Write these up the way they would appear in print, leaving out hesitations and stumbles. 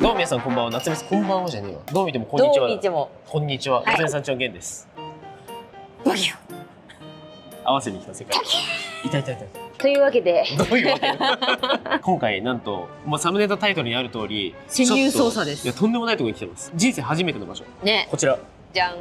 どうも皆さんこんばんは。夏目さんこんばんはじゃねえわ。どう見てもこんにちは。どう見てもこんにちは。はい夏目さんちの源です。バキュ合わせに来た世界。いたいたいた。というわけでどういうわけ今回なんと、サムネとタイトルにある通り潜入捜査です。いやとんでもないところに来てます。人生初めての場所。ね、こちらじゃん。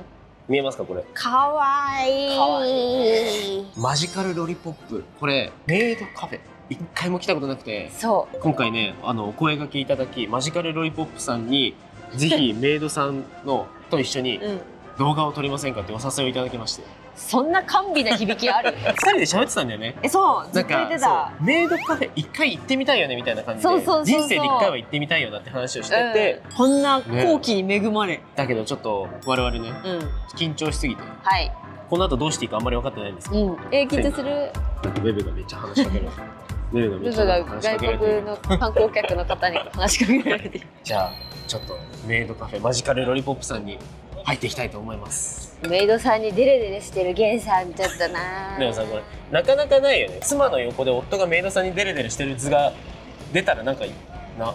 見えますかこれ。かわいい。かわいマジカルロリポップ。これメイドカフェ。一回も来たことなくて。そ今回ねお声掛けいただきマジカルロリポップさんにぜひメイドさんのと一緒にう。うん。動画を撮りませんかってお誘いをいただきまして。そんな甘美な響きある？二人で喋ってたんだよね。そう。ずなんっと言っかてた。そうメイドカフェ一回行ってみたいよねみたいな感じでそうそうそうそう人生で一回は行ってみたいよなって話をしてて、うん、こんな好機に恵まれ。だけどちょっと我々ねうん。緊張しすぎてはい。この後どうしていいかあんまり分かってないんですけど、うん。緊張する。なんかベベがめっちゃ話しかけるベベがめっちゃブブが話しかけられてる外国の観光客の方に話しかけられてる。じゃあちょっとメイドカフェマジカルロリポップさんに入っていきたいと思います。メイドさんにデレデレしてるゲンさんちょっとな。でもさこれなかなかないよね。妻の横で夫がメイドさんにデレデレしてる図が出たらなんかいいな。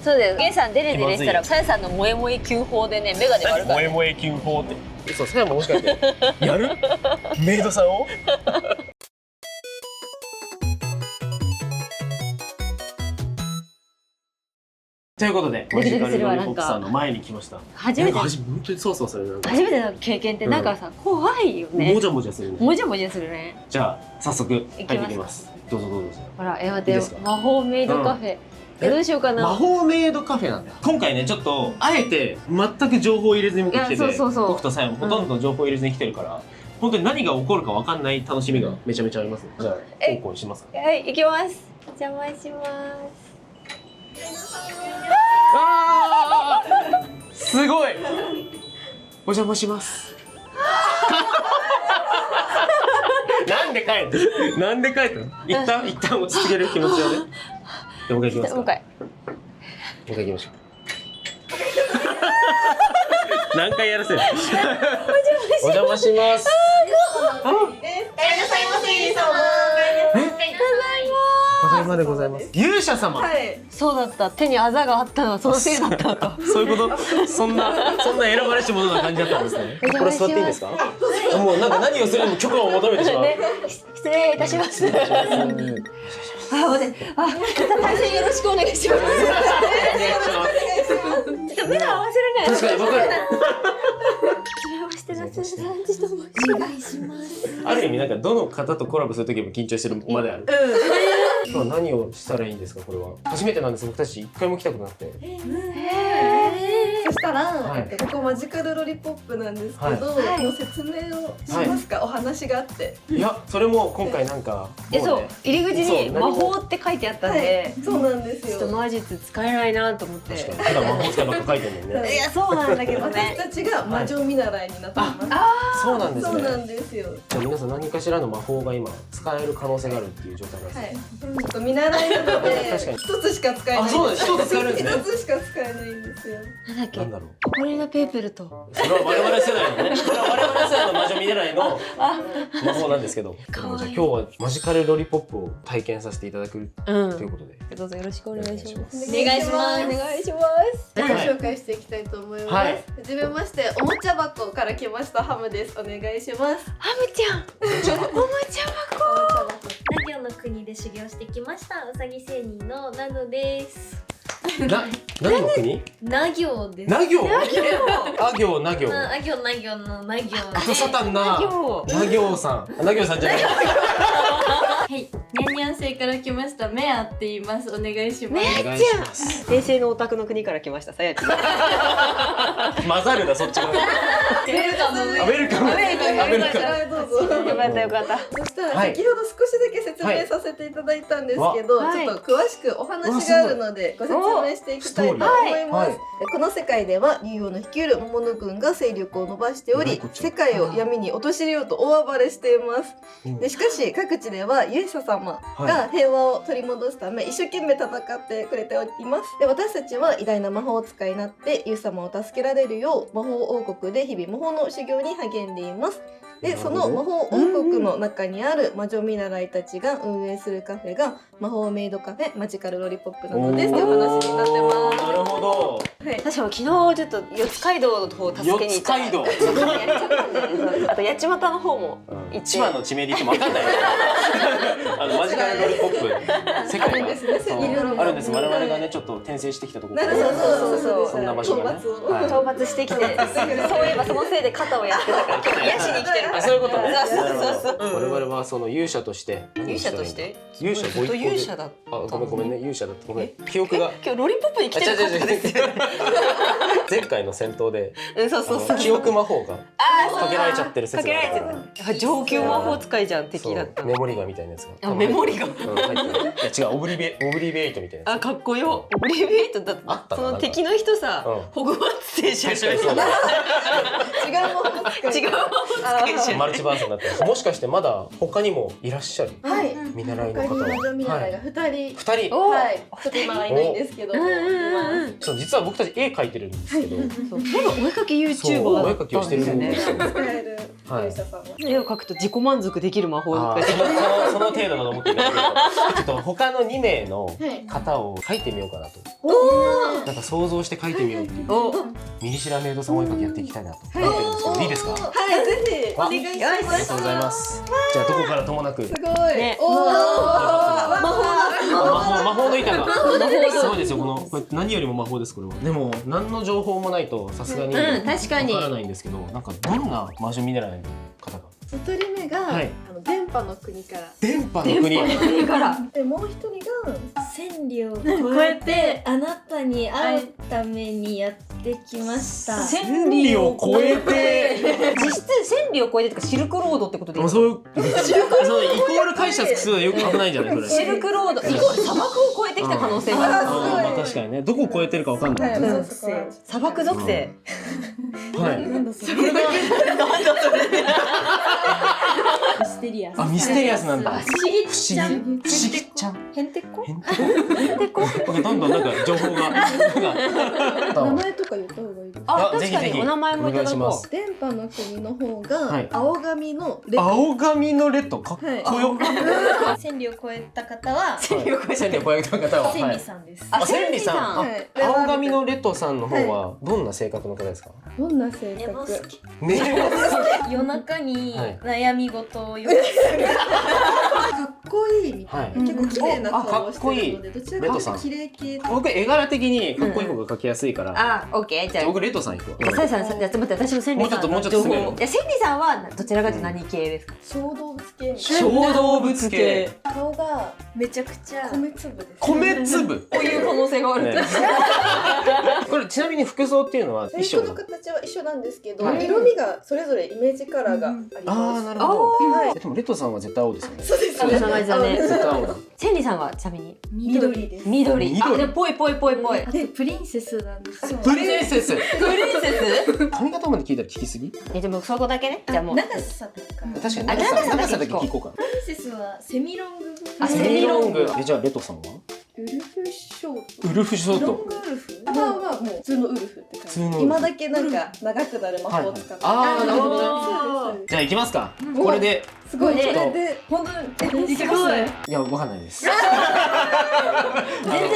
そうだよ。ゲンさんデレデレしたら気さやさんの萌え萌え急報でねメガネ割るから。萌え萌えキュン法って嘘さやももしかしてやるメイドさんをということでマジカルロリポップさんの前に来ました。初めてなんか本当にそうそうそれなんか初めての経験ってなんかさ、怖いよね。もじゃもじゃするね。もじゃもじゃするね。じゃあ早速入っていきます。どうぞどうぞ。ほら、待ってよいいですか。魔法メイドカフェ。どうしようかな。魔法メイドカフェなんだよ。今回ねちょっとあえて全く情報を入れずに来てて、いやそうそうそう僕とさやもほとんど情報を入れずに来てるから、本当に何が起こるかわかんない楽しみがめちゃめちゃありますね。じゃあ香港しますか。はい、行きます。邪魔します。あーすごいお邪魔しますなんで帰ったなんで帰ったの。一旦落ち着ける気持ちをね。でもう一回行きますか。もう一回。もう一回行きましょう何回やらせるお邪魔します。ただいまでございます。勇者様。そうだった。手にあざがあったのはそのせいだったのか。そういうこと。そんな選ばれし者な感じだったんですね。これ座っていいんですか。もうなんか何をするにも許可を求めてしまう。失礼いたします。待って。大変よろしくお願いします。ちょっと目が合わせれない。確かにわかる。お願いします。ある意味なんかどの方とコラボする時も緊張してるまである。今日何をしたらいいんですか。これは初めてなんです。僕たち一回も来たことなくて。そしたら、はいここマジカルロリポップなんですけど、の説明をしますか、お話があって。いやそれも今回なんかそう入り口に魔法って書いてあったんで、そうなんですよ。ちょっと魔術使えないなと思って。確かに普段魔法使いばっか書いてるもんね。いやそうなんだけどね。私たちが魔女見習いになってます。そうなんですそうなんね。ですよ。じゃあ皆さん何かしらの魔法が今使える可能性があるっていう状態なんですね。はい。ちょっと見習いなので確かに一つしか使えない。あそうなんです。一つ使えるんですね。一つしか使えないんですよ。なんだっけ。なんだろう。これがペーペルと。それは我々世代のね。それは我々世代の魔女見習いの魔法なんですけど。じゃあ今日はマジカルロリポップを体験させていただくということで。どうぞよろしくお願いします。お願いします。お願いします。自己紹介していきたいと思います。ははいじめましておもちゃ箱から来ましたハムです。お願いします。ハムちゃん。おもちゃ箱。ナ行の国で修行してきましたうさぎ仙人のナノです何の国？ナ行ですナ行？あ行ナ行。あ行ナ行のナ行あとサタンな。ナ行さん。ナ行さんじゃない。はいニャンニャン星から来ましたメアって言いますお願いしますお願いします。平成のオタクの国から来ましたさやちゃん。混ざるなそっちの。ウェルカムウェルカム。はいどうぞ。よかったよかった。そしたらはい先ほど少しだけ説明させていただいたんですけど、はいちょっと詳しくお話があるのでご説明していきたいと思います。この世界では竜王の率いる桃野軍が勢力を伸ばしており、世界を闇に陥れようと大暴れしています。でしかし各地では勇者様が平和を取り戻すため一生懸命戦ってくれています。で私たちは偉大な魔法使いになって勇者様を助けられるよう魔法王国で日々魔法の修行に励んでいます。でその魔法王国の中にある魔女見習いたちが運営するカフェが魔法メイドカフェマジカルロリポップなのですという話になってます。なるほど。はい、確かに昨日ちょっと四街道の方助けに行ったら四街道やっちゃったんで、あと八街の方も行って、千葉の地名で言っても分かんないよマジカルロリポップ世界があるんです。我々がねちょっと転生してきたところからそうそんな場所がね討伐してきて、そういえばそのせいで肩をやってたから今日癒しに来てるから。そういうことね。そう我々はその勇者として勇者として勇者ご一行で勇者だったあごめんね勇者だったごめん記憶が今日ロリポップに来てる方ですよね。前回の戦闘でそう記憶魔法がかけられちゃってる説があるから上級魔法使いじゃん敵だったメモリガみたいなやつがメモリガ入ってる。いや違うオブリベイトみたいなやつ。かっこよ。オブリビエイトだってその敵の人さホグワーツ聖者確かにそうだ。違う魔法使い違う魔法使いじゃん。マルチバースになってる。もしかしてまだ他にもいらっしゃるはい見習いの他方は。に魔女見習いが2人二人。はいちょっと今はいないんですけどいますそう実は僕たち絵描いてるんですけど。そう多分お絵かき YouTuber そうお絵だった描きをしてるんですよね。んですよ。使える勇者さんは絵を描くと自己満足できる魔法とかあーその程度だと思っていただけるとちょっと他の2名の方を描いてみようかなと。なんか想像して描いてみようっていうおミリシラメイドさんお絵描きやっていきたいなと思ってるんですけどいいですか？はいぜひお願いしありますがとうございます。じゃあどこからともなくすごいねおお魔法の板がすごいですよ。これ何よりも魔法ですこれは。でも何の情報もないとさすがにわ確かにからないんですけど、なんかどんな魔女見習いの方が1人目がはい電波の国から電波の国国からでもう1人が千里を超えてあなたに会うためにやってきました。千里を超えて実質千里を超えてとかシルクロードってことでいいの？そういうそうイコール解釈するのはよく危ないんじゃないこれ。シルクロード砂漠を越えてきた可能性がある。まあ確かにねどこを超えてるかわかんない。はいうん砂漠属性。はい。ミステリアス。あミステリアスなんだ。不思議不ちゃん。思議ちゃん。へんてこ。へんてこ。どんどんなんか情報が。名前とか言った方がいいですかあ確ぜひぜひかにお名前もいただこお願いします。電波の国の方はいが青髪のレッド青髪のレッドかっこよ。千里を超えた方は千里を超えた方は。千里さんです。あ千里さん。あはい青髪のレッドさんの方はどんな性格の方ですか？どんな性寝坊格好き。ね。夜中にはい悩み事をよくかっこいいみたいなはい結構綺麗な顔をしてるのであどちらかというと綺麗系僕絵柄的にかっこいい方が描きやすいから。あ、オッケーじゃあ。僕レッドさん行くわ。さやさん、じゃあ待って私も千里さんのもうちょっと情報を。もうちょっといや千里さんはどちらかというと何系ですか？小動物系みたい小動物系。な顔がめちゃくちゃ米粒です米粒。こういう可能性がある。ねこれちなみに服装っていうのは衣装服の形は一緒なんですけど、はい色味がそれぞれイメージカラーがありあます。あなるほど。はい。でもレッドさんは絶対青ですよね。そうですそうですね青です絶対青だ。千里さんはちなみに緑です。緑。緑あ、でもぽいぽいぽいぽい。あとプリンセスなんですよ。プリンセス。プリンセス？髪型まで聞いたら聞きすぎ？でもそこだけね。じゃあもう。長さとか。確かにあ長さだけ聞こうか。プリンセスはセミロング。あセミロング。じゃあレッドさんは？ウルフショート。ウルフショート。ロングウルフ。歯はもう普通のウルフって感じ。普通のウルフ今だけなんか長くなる魔法を使って。ああなるほどね。そうですじゃあ行きますか。これで。すごいねこれで本当にすごい。いやわかんないです。全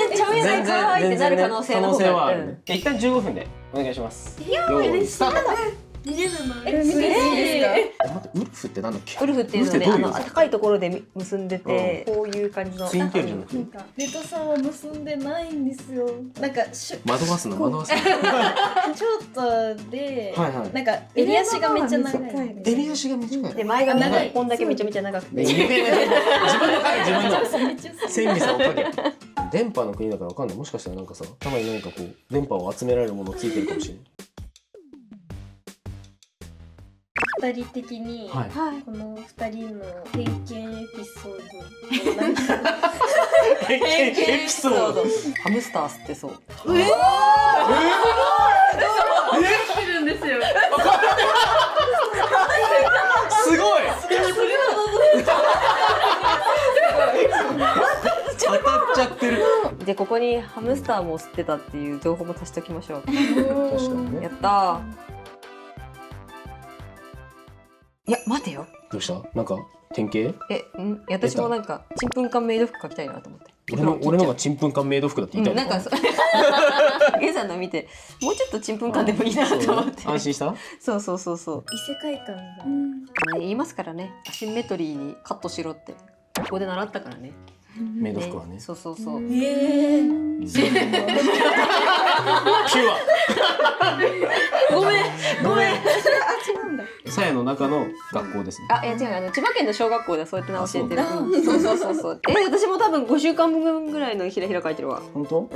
然ちゃうやないかーいってなる可能性の方がはあるね。一旦15分でお願いします。よーいスタート。見れるの。見ていいです待ってウルフってなんだっけ？ウルフっていうのはね、ウルフってどういう高いところで結んでて、こういう感じの。ツインテールじゃなくてなんかレトさんは結んでないんですよ。なんか惑わすの惑わすの。ちょっとで、はいはいなんか襟足がめっちゃ長い。襟足が短い。で前が長い一本だけめちゃめちゃ長くて。自分の影自分の。めっちゃ千里さんをかけ電波の国だからわかんない。もしかしたらなんかさたまに何かこう電波を集められるものついてるかもしれない。二人的に、はいこの二人の偏見エピソードなんかエピソード。ハムスター吸ってそう。来るんですよ。すごい。当たっちゃってる。でここにハムスターも吸ってたっていう情報も足しておきましょう。確かにね。やったー。や待てよ。どうした？なんか典型？私もなんかちんぷんかんメイド服描きたいなと思って。俺のがちんぷんかんメイド服だって言いたいなんかゲンさんの見てもうちょっとちんぷんかんでもいいなと思って。安心した？そう。異世界観が。言いますからね。アシンメトリーにカットしろって。ここで習ったからね。メイド服はね。そう。ピュごめん。ア。さやの中の学校ですね。いや違う、千葉県の小学校でそうやって教えてる。そう。私も多分5週間分ぐらいのひらひら書いてるわ。本当？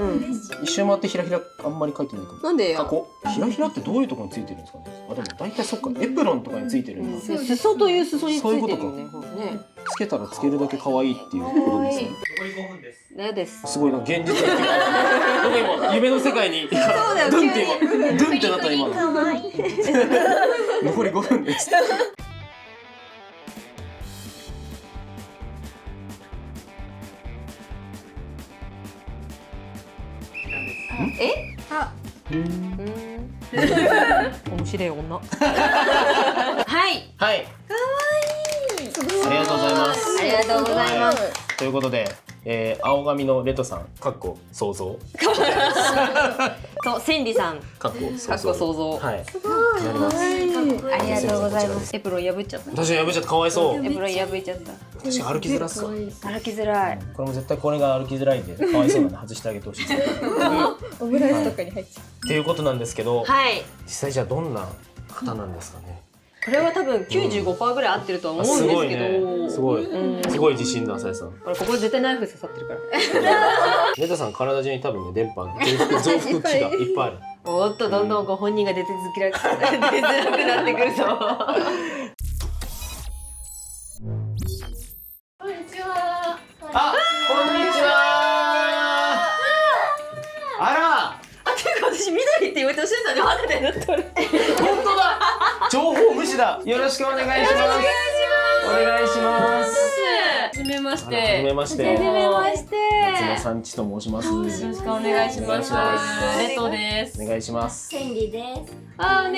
一周回ってひらひらあんまり書いてないかも。なんでよ。過去ひらひらってどういうところについてるんですかね。でも大体そっか、エプロンとかについてるんだ。裾という裾についてるよね。つけたらつけるだけ可愛いっていうことですね。ねです。すごいな、現実的。僕今夢の世界にドンってなった今の。残り5分です。面白い女。はい。はい。ありがとうございます。ありがとうございます。ということで、青髪のレトさん、かっこ想像。そう、千里さん。かっこ想像。はい。なります。ありがとうございます。エプロン破っちゃった。確かに破っちゃった、かわいそう。エプロン破いちゃった。確かに歩きづらっすか。歩きづらい。これも絶対これが歩きづらいんで、かわいそうなんで外してあげてほしいです。オムライスとかに入っちゃう。っていうことなんですけど、はい。実際じゃあどんな方なんですかね。これは多分 95% ぐらい合ってるとは思うんですけど。すごい自信の浅井さん。これここ絶対ナイフ刺さってるから。レタさん体中に多分ね電波増幅器がいっぱいある。おっとどんどんご本人が出づらくなってくるぞ。こんにちは。あ、こんにちは。あら。ていうか私緑って言われて教えたのに肌で塗ってる。本当だ。情報無視だ。よろしくお願いします。お願いします。はじめまして。はじめまして。はじめまして。松野さんちと申します。よろしよろしくお願いします。レトです。お願いします。千里です。お願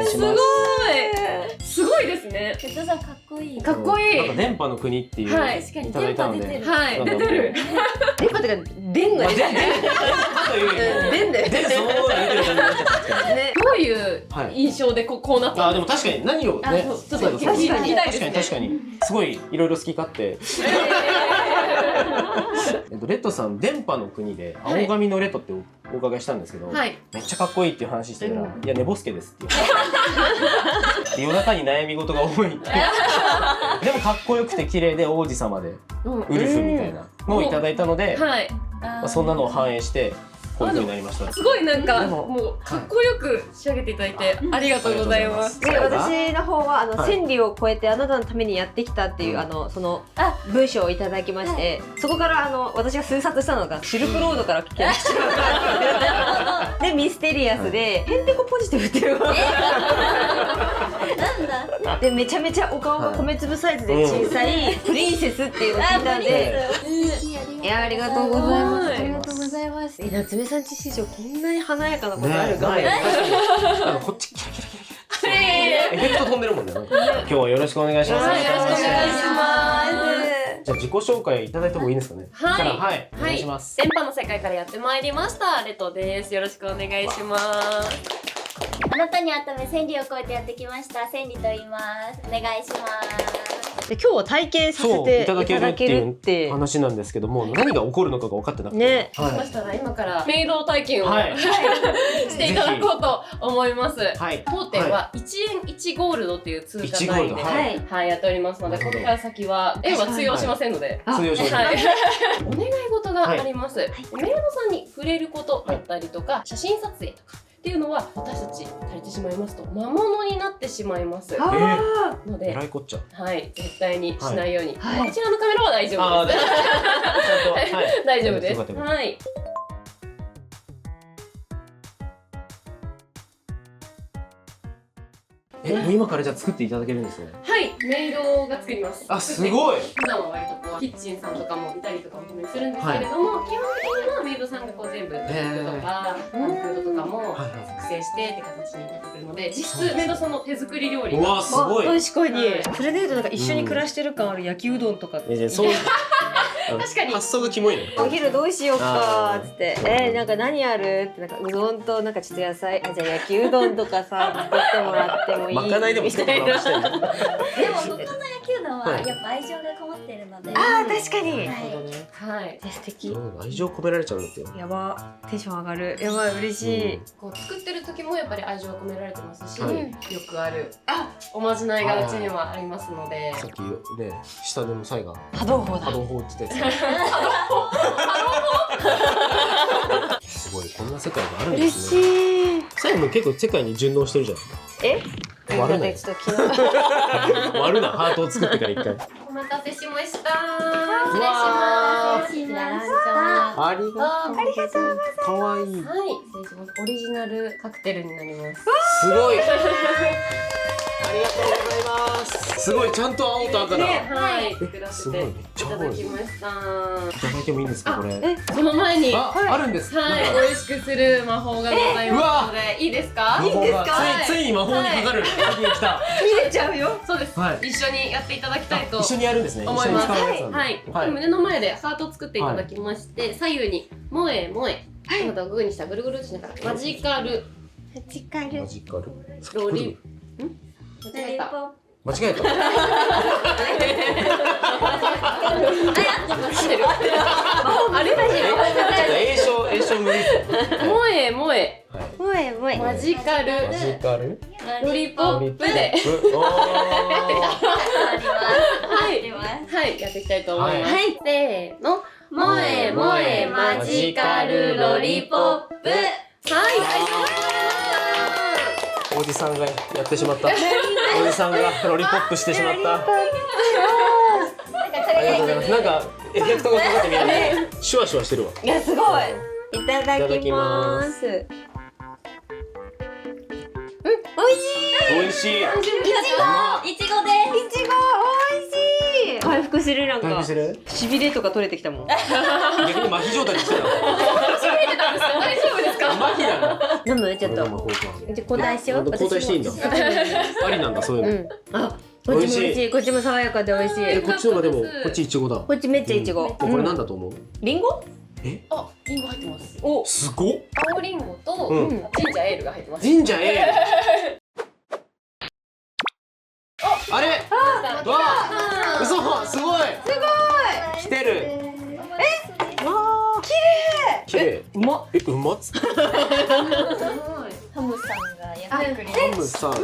いします。すごいですね。瀬戸さんかっこいい。かっこいい。なんか電波の国っていういはいただいたので、はい、出てる。電波ってか電が。電でそのものが出てる感じになっちゃったんですけど。ね。どういう印象でこうなったあ、でも確かに何をね、ちょっと聞きたいですね。確かにすごいいろいろ好き勝手。レトさん電波の国で青髪のレトってお伺いしたんですけど、はい、めっちゃかっこいいっていう話してたら、いや寝ぼすけですって言う。夜中に悩み事が多いって。でもかっこよくて綺麗で王子様でウルフみたいなのをいただいたので、はい、そんなのを反映してこういう風になりました。すごいなんかもうかっこよく仕上げていただいてありがとうございます。で私の方は千里を超えてあなたのためにやってきたっていうその文章をいただきまして、そこから私が数冊したのがシルクロードから来てました。でミステリアスでへんてこポジティブっていう。なんだ。でめちゃめちゃお顔が米粒サイズで小さいプリンセスっていうのを聞いたんで、いやありがとうございます。ありがとうございます。夏目さんち史上こんなに華やかなことあるか。こっちキラキラキラキラ。エフェクト飛んでるもんね。今日はよろしくお願いします。よろしくお願いします。じゃあ自己紹介いただいてもいいですかね。はい、お願いします。電波の世界からやってまいりましたレトです。よろしくお願いします。あなたに会った目千里を超えてやってきました千里と言います。お願いします。で今日は体験させていただけるって話なんですけども、何が起こるのかが分かってなくてね。そしたら今からメイド体験をしていただこうと思います。当店は1円1ゴールドっていう通貨単位でやっておりますので、ここから先は円は通用しませんので、お願い事があります。メイドさんに触れることだったりとか、写真撮影とかっていうのは私たち足りてしまいますと魔物になってしまいますので、えらいこっちゃ。絶対にしないように。こちらのカメラは大丈夫です。大丈夫です。はい。今からじゃあ作っていただけるんですね。はい、メイドが作ります。あ、すごい。普段は割とキッチンさんとかもいたりとかもするんですけれども、基本的にはメイドさんが全全部服とかフードとかも作成してって形になってくるので、実質メイドさんの手作り料理が。うわすごい。確かに。それでいうとなんか一緒に暮らしてる感ある焼きうどんとか。そう。確かに発想がキモいね。お昼どうしようかっつってなんか何あるってなんかうどんとなんかちょっと野菜じゃあ焼きうどんとかさ作ってもらってもいいまかないでも作ってもらおうとしてる。でも他の野球うどんはやっぱ愛情がこもってるので。あー確かに。はい。素敵。愛情込められちゃうんだってよ。やばテンション上がる。やばい嬉しい。こう作ってる時もやっぱり愛情が込められてますし、よくあるおまじないがうちにはありますので。さっきね下でもサイが波動砲だ。波動砲って言ってたやつ。すごいこんな世界があるんで嬉すね。しい。サイも結構世界に順応してるじゃん。割るなよ。ちょっと昨日割るなハートを作ってから一回。お待たせしました。うわ失礼します。ありがとう。かわいい。はい、失礼します。オリジナルカクテルになります。すごい。ありがとうございます。すごいちゃんと青と赤だ。はい、作らせていすごいめっちゃた青い。いだきました。ただいてもいいんですかこれ。その前に、はあるんです。い、美味しくする魔法がございますので、いいですか？魔法がはいついに魔法にかかる。先に来た。見れちゃうよ。そうです。はい一緒にやっていただきたいと一緒にやるんですね。一緒に思います。使うやつなんだ。はい、胸の前でハートを作っていただきまして、左右に萌え萌え、あとグーにしたぐるぐるしながらマジカルマジカルマジカル。ロリ間違えた。間違えた。あれだちょっと栄唱無理ですよ。萌え萌えもえもえ。マジカルマジカル。ロリポップでおー。はいはいやっていきたいと思います。はいせーの、萌え萌えマジカルロリポップ。はい。おじさんがやってしまった。おじさんがロリポップしてしまった。ありがとうございます。なんかエフェクトがかかってみたい。シュワシュワしてるわ。いやすごい。いただきます。美味しい。いちごです。いちご美味しい。回復するなんか。回復する？しびれとか取れてきたもん。逆に麻痺状態にしてた。大丈夫ですか？麻痺なの。飲むちょっと。じゃ交代しよう。交代していいんだ。ありなんだそういうの。あ、こっちも美味しい。こっちも爽やかで美味しい。こっちのがでもこっちイチゴだ。こっちめっちゃいちご。これなんだと思う？リンゴ？あ、リンゴ入ってます。お、すごっ。青リンゴとうんジンジャーエールが入ってます。神社エール。あれ？わあ、嘘、すごい。来てる。綺麗。うまっ。うまっつって。ハムさんがやってくれハムさん。は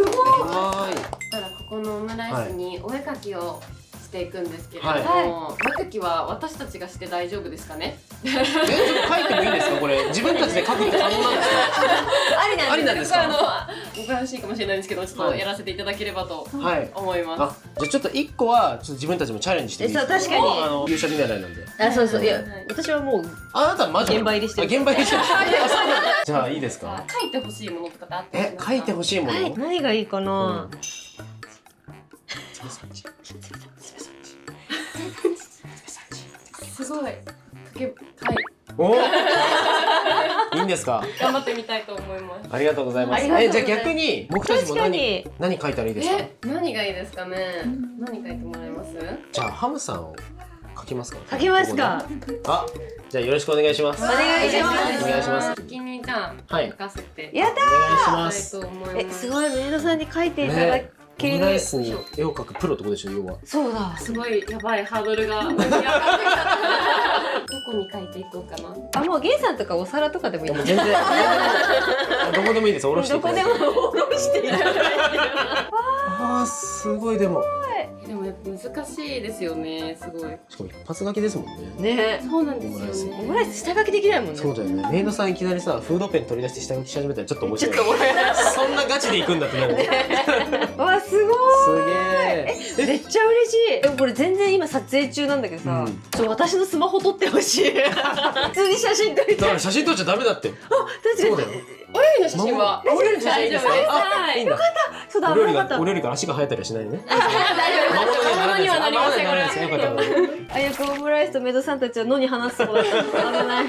ただここのオムライスにお絵かきをしていくんですけれどはいも、お絵かきは私たちがして大丈夫ですかね？い。ちょっと書いてもいいですかこれ？自分たちで書くって可能なんですか？ありなんですか？おかしいかもしれないんですけど、ちょっとやらせていただければとはい。思います。あ、じゃあちょっと一個はちょっと自分たちもチャレンジしていいですか？そう確かに勇者見習いなんで。あ、そうそう。いやはい、私はもうあなたマジ？現場入りしてるあ現場入りしてる。あそうなんだじゃあいいですか？書いてほしいものとかってあったりしますか？書いてほしいもの？何がいいかな。すごい。はい。おいいんですか？頑張ってみたいと思います。ありがとうございます。ありがとうございますじゃあ逆に僕たちも確かに何書いたらいいですか？何がいいですかね？何書いてもらえます？じゃあハムさんを書きますか？書きますか。あ、じゃあよろしくお願いします。お願いします。お願いします先にじゃあはい書かせてやっお願いしまたいす。と思います。すごいメイドさんに書いていただねオムける。ライスに絵を描くプロってことでしょ要は。そうだ。すごいやばいハードルが上がってきた。どこに書いていこうかな。あ、もうゲンさんとかお皿とかでもいい。もう全然どこでもいいです。おろしてどこでもおろしていただいて。あーすごいでも。でもやっぱ難しいですよね。すごい。しかも一発書きですもんね。ね。そうなんですよね。オムライス下書きできないもんね。そうだよね。メイドさんいきなりさフードペン取り出して下書きし始めたらちょっと面白い。ちょっとそんなガチで行くんだってなる。わ、すごすげい。めっちゃ嬉しい。でもこれ全然今撮影中なんだけどさ、うん私のスマホ撮ってほしい。普通に写真撮りえ。だたい。から写真撮っちゃダメだって。確かに。そうだよ。お料理の写真はお料理の写真いいですか？大丈夫です。あ、はいいいんだ。そうだ、お料理危なかったがお。料理から足が生えたりはしないね。大丈夫です。魔物にはなりません。これ。よかった。あやくオムライスとメイドさんたちは野に話すそうだった。危ない。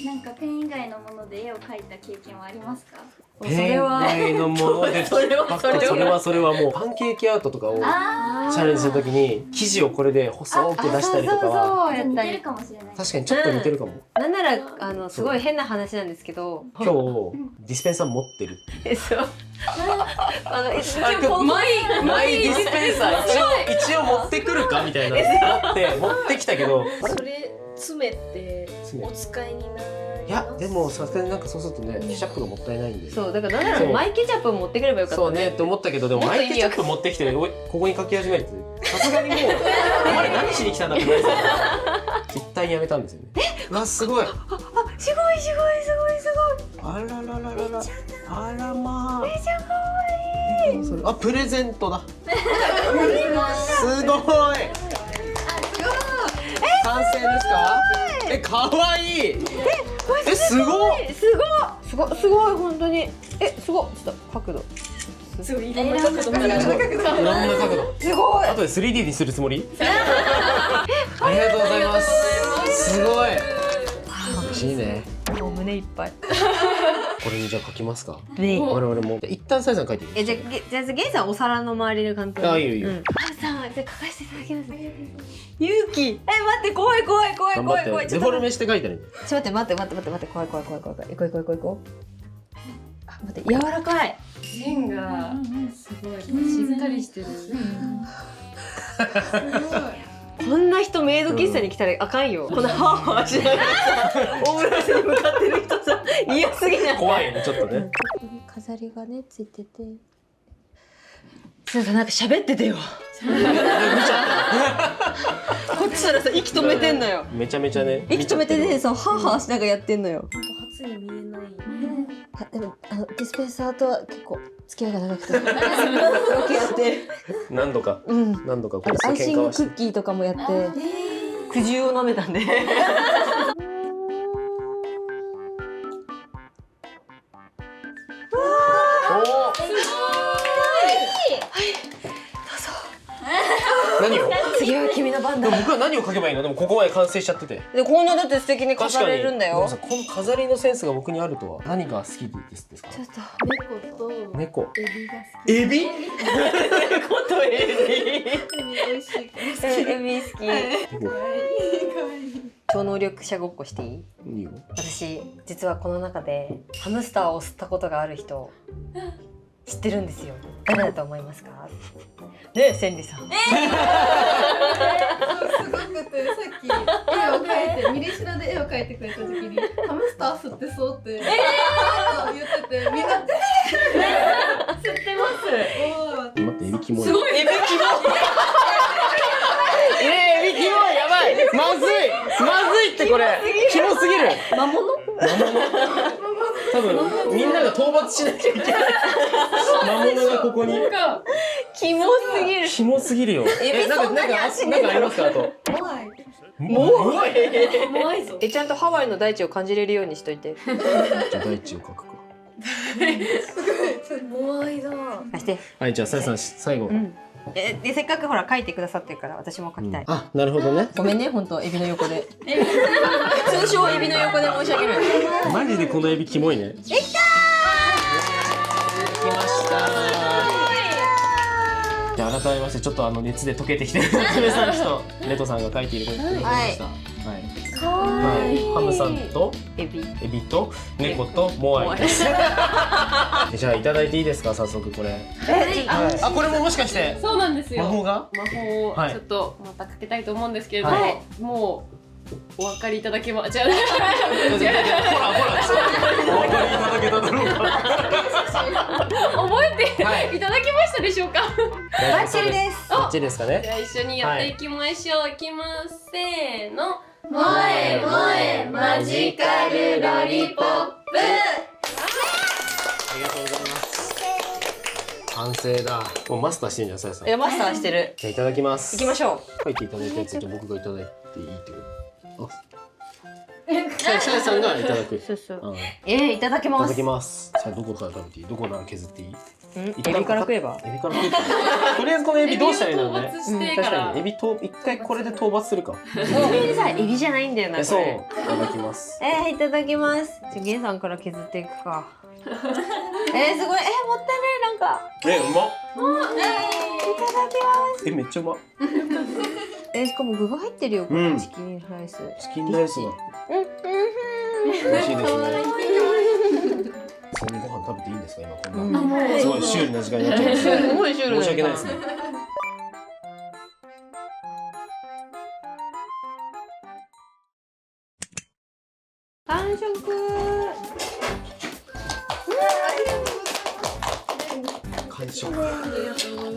なんかペン以外のもので絵を描いた経験はありますか？ペン以外のものでそれはもうパンケーキアートとかをチャレンジするときに生地をこれデ細く出したりとかは似てるかもしれない。確かにちょっと似てるかも。なんならすごい変な話なんですけど、今日ディスペンサー持ってる。そうマイディスペンサー一応持ってくるかみたいな持ってきたけど、それ詰めてお使いになる。いやでもさすがになんかそうするとねケチャップがもったいないんで。そうだからなんならマイケチャップ持ってくればよかったそうねって思ったけど、でもマイケチャップ持ってきてここに書き始めるとさすがにもうお前何しに来たんだって言われてた。一旦やめたんですよね。わすごい。すごいあららららら。あらまあ。めちゃ可愛い。あプレゼントだ。すごい。完成ですか？可愛い。すごい本当に。すごい。ちょっと角度。すごいいろんな角度から。いろんな角度。すごい。あとで 3D にするつもり？ありがとうございます。すごい。嬉しいね。もう胸いっぱい。これにじゃあ書きますか。ね。我々も一旦サイさん書いていい？じゃあゲンさんお皿の周りで簡単に。あいいよ。さんじゃあ書かせていただきます。勇気。待って怖い。頑張って。デフォルメして書いたらいい。ちょっと待って怖い。行こう。あ待って柔らかい。線がすごいしっかりしてる。こんな人メイド喫茶に来たらあかんよ。こんなハーハーしながらさ、オムライスに向かってる人さ、嫌すぎない。怖いねちょっとね。ここに飾りがねついてて。なんか喋っててよ。こっちからさ息止めてんのよ。めちゃめちゃね。息止めてね、そうハーハーしながらやってんのよ。初に見えない。でもディスペンサーとは結構付き合いが長くて、ロケやって、何度かこうアイシングク喧嘩はして。ッキーとかもやって、苦渋を舐めたんで。何を？次は君の番だ。僕は何を書けばいいの？でもここまで完成しちゃってて。でこんなだって素敵に飾れるんだよ。確かに。でもさこの飾りのセンスが僕にあるとは。何が好きですか？ちょっと猫と猫。エビが好き。エビ？猫とエビ。美味しいから好き。エビ好き。可愛い。超能力者ごっこしていい？いいよ。私実はこの中でハムスターを吸ったことがある人知ってるんですよ。誰だと思いますか？ねえ、千里さん。すごくてさっき絵を描いてミリシラで絵を描いてくれた時にハムスター吸ってそうって言っててみんな吸ってます。待ってエビキモい。すごいエビキモい。エビキモいやばい。まずいってこれ。キモすぎる。魔物？多分みんなが討伐しなきゃいけない。魔物がここに。キモすぎる。キモすぎるよ。なんかありますかあと。怖い。怖いぞ。ちゃんとハワイの大地を感じれるようにしといて。じゃあ大地を描くか。怖いだ。貸して。はいじゃあさやさん最後。でせっかくほら書いてくださってるから私も書きたい。あなるほどね。ごめんね本当エビの横で。通称エビの横で申し訳ない。マジでこのエビキモいね。できたー。できましたー。じゃあ改めましてちょっと熱で溶けてきてる夏目さんとレトさんが書いていることになりました。はい。ハムさんとエビと猫とモアイです。じゃあいただいていいですか早速これ。あこれももしかしてそうなんですよ。魔法が？魔法をちょっとまたかけたいと思うんですけれども、もうお分かりいただけまじゃあほらお分かりいただけただろうか。覚えていただけましたでしょうか？バッチリです。バッチリですかね。じゃあ一緒にやっていきましょう。いきますせーの。萌え萌えマジカルロリポップ。ありがとうございます。完成だ。もうマスターしてんじゃんさやさん。いやマスターしてる。じゃあいただきます。行きましょ書いていただいたやつじゃ僕がいただいていいってこと。シャイさんがいただく。そうそう。うんいただきます。いただきます。じゃあどこから食べていい？どこなら削っていい？エビから食えば。エビから食うか。とりあえずこのエビどうしたらいいのね。討伐してからエビと一回これで討伐するか。エビじゃないんだよな。そう。いこれただきます。いただきます。ゲンさんから削っていくか。すごい。もったいないなんか。うまっ。いただきます。めっちゃうまっ。しかも具が入ってるよ。うんチキンライス。チキンライスが美味しいですね。そんなご飯食べていいんですか今こんな。すごいシュールな時間になっちゃいました。すごいシュールな申し訳ないですね。完食。完食。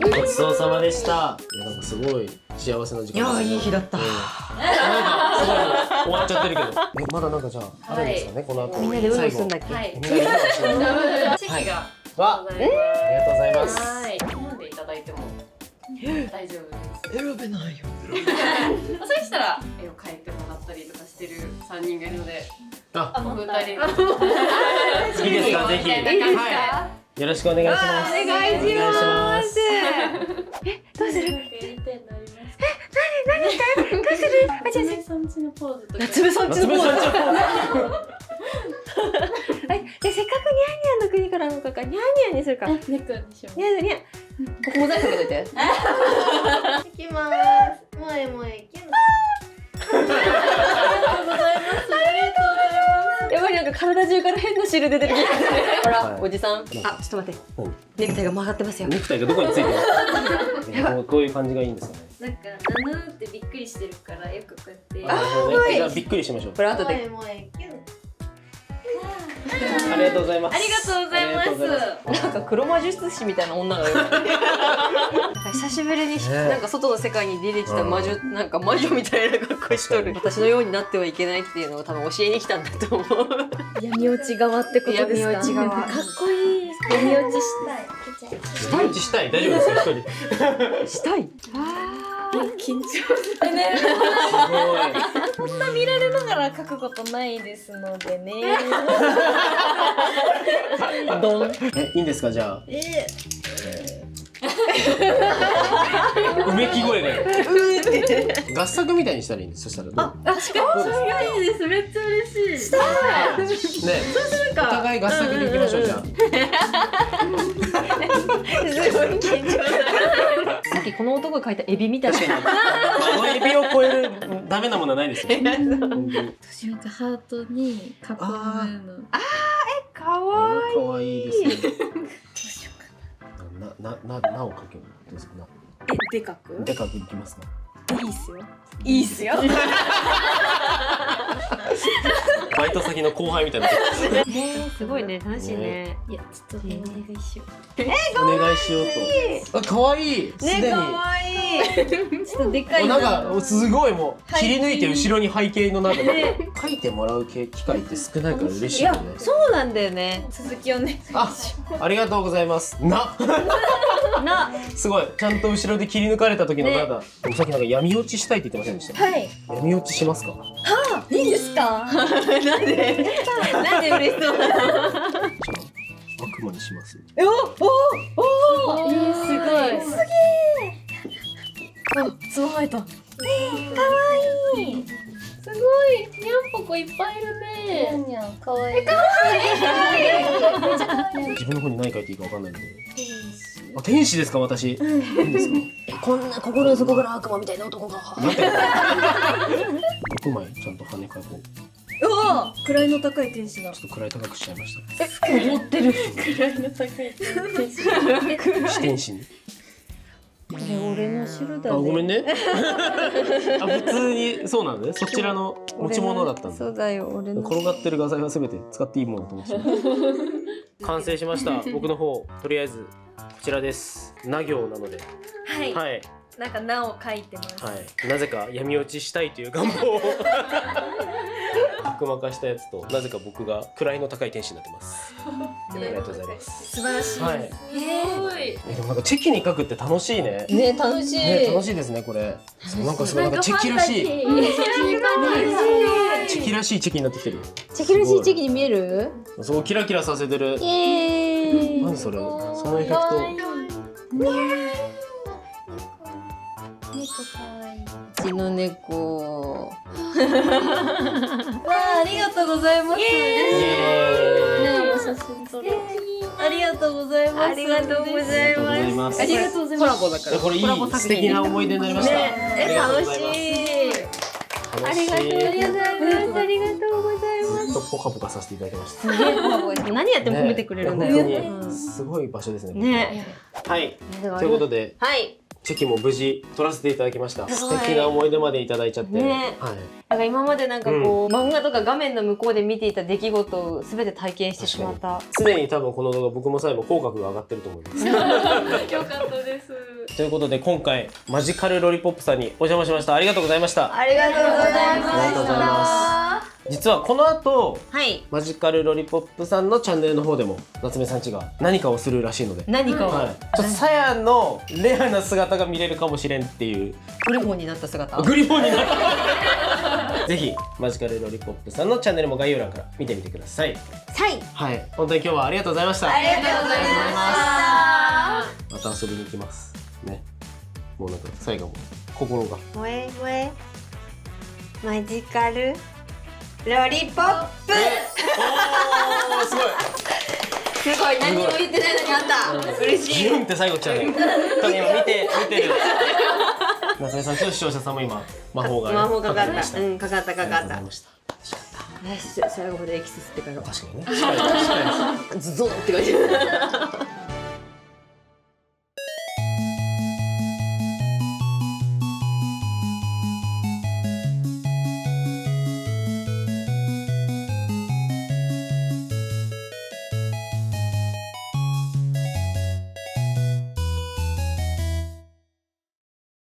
ごちそうさまでした。いやなんかすごい幸せな時間ですね。いい日だった。なんかすごい終わっちゃってるけど。まだなんかじゃああるんですかねこの後。みんなでうろすんだっけ。はい。みんなでうろしなチキがわ、ありがとうございます。はい。飲んでいただいても大丈夫です。選べないよ。そうしたら絵を描いてもらったりとかしてる3人がいるので、あ、お二人がいいですかぜひ。はい。よろしくお願いします。お願いします。どうする？何する？夏目さんちのポーズとか。夏目さんちのポーズ。夏目さんちのポーズ。はい。せっかくニャンニャンの国からのかニャンニャンにするか。猫にしよう。ニャンニャン。ここモザイクかけといて。いきます。もえもえキュン。やばいなんか体中から変な汁出てる。ほらおじさん。あ、ちょっと待って。うんネクタイが曲がってますよ。ネクタイがどこについてるの？どういう感じがいいんですかね。なんかナヌーってびっくりしてるからよくこうやってなるほどね。じゃあびっくりしましょう。これ後で。もえもえキュン。ありがとうございます。ありがとうございますありがとうございますなんか黒魔術師みたいな女がいる。久しぶりになんか外の世界に出てきた魔女、なんか魔女みたいな格好しとる。私のようになってはいけないっていうのを多分教えに来たんだと思う。闇落ち側ってことですか？闇落ち側。かっこいい。闇落ちしたい。毎日したい大丈夫ですか一人。したい。緊張してね。すごい。こんな見られながら書くことないですのでね。ドン。いいんですかじゃあ。うめき声が合作みたいにしたらいいんです。そしたらどう？確かにそれがいいです。めっちゃ嬉しい。ね、お互い合作でいきましょうじゃあ。すごい緊張する。さっきこの男が描いたエビみたいな。このエビを超えるダメなものはないですよ。本当に私なんかハートに囲むの。かわいい。可愛いですね。なをかけるどうですか。でかく？でかくいきますか。いいっすよ。いいっすよ。バイト先の後輩みたいな。すごいね、楽しいね。いやちょっとお願いしよお願いしようと。あ、可愛い。すでに。ね、かわいい。う。ちょっとでかいなんかすごいもう切り抜いて後ろに背景の中で書いてもらう機会って少ないから嬉しいよね。そうなんだよね。続きをね。ありがとうございます。すごいちゃんと後ろで切り抜かれた時のなんか、でもさっきなんか闇落ちしたいって言ってませんでした？はい。闇落ちしますか？いいんですか？なんで嬉しそうなの。じゃあ悪魔にします。すごい。すげえ。あ、スマホ入った。かわいい。すごい。にゃんぽこいっぱいいるね。にゃん、かわいい。かわいい。自分の方に何書いていいかわかんないので。あ、天使ですか私？いいんですか？こんな心の底から悪魔みたいな男が。なんて6枚ちゃんと羽書こう。うわ、位の高い天使だ。ちょっと位高くしちゃいました。持ってる。位の高い天使。四天使に。これ俺の汁だね。あ、ごめんね。あ、普通にそうなんだね。そちらの持ち物だったんだ。そうだよ、俺の。転がってる画材はすべて使っていいものだと思ってた。完成しました。僕の方とりあえずこちらです。な行なので、はい。はいなんか名を書いてます。はい。なぜか闇落ちしたいという願望を悪魔化したやつとなぜか僕が位の高い天使になってます。ありがとうございます。素晴らしい。はい。すごい。でもなんかチェキに書くって楽しいね。ね、楽しい。ね、楽しいですねこれ。なんかすごいなんかチェキらしい。チェキらしいチェキになってきてる。チェキらしいチェキに見える？そうキラキラさせてる。何それ？そのエフェクト。うちの猫。わあ、ありがとうございます。ありがとうございます。ありがとうございます。ありがとうございます。コラボだから。これいい素敵な思い出になりました。楽しい。ありがとうございます。ありがとうございます。ずっとポカポカさせていただきました。すげえポカポカして何やっても褒めてくれるんだよ。本当にすごい場所ですね。ね。はい。ということで。はい。チェキも無事取らせていただきました。素敵な思い出までいただいちゃって。ね。はい。なんか今までなんかこう、漫画とか画面の向こうで見ていた出来事をすべて体験してしまった。すでに多分この動画僕もさえも口角が上がってると思います。よかったです。ということで今回マジカルロリポップさんにお邪魔しました。ありがとうございました。ありがとうございます。ありがとうございます。実はこの後、はい、マジカルロリポップさんのチャンネルの方でも夏目さんちが何かをするらしいので、何かを、はい、ちょっとさやのレアな姿が見れるかもしれんっていうグリフォンになった姿、グリフォンになったぜひマジカルロリポップさんのチャンネルも概要欄から見てみてください。はい、本当に今日はありがとうございました。ありがとうございまた遊びに行きますね。もうなんか最後も心が萌え萌えマジカルロリポップおーすごいすごい何も言ってないのにあった、嬉しい。ギュンって最後来ちゃうね。多分今見てる夏目さんちょっと視聴者さんも今魔法が魔法かかった、かかりました。かかったかかった。ありがとうございました。最後までエキス吸ってから確かにね。確かにズゾンって感じ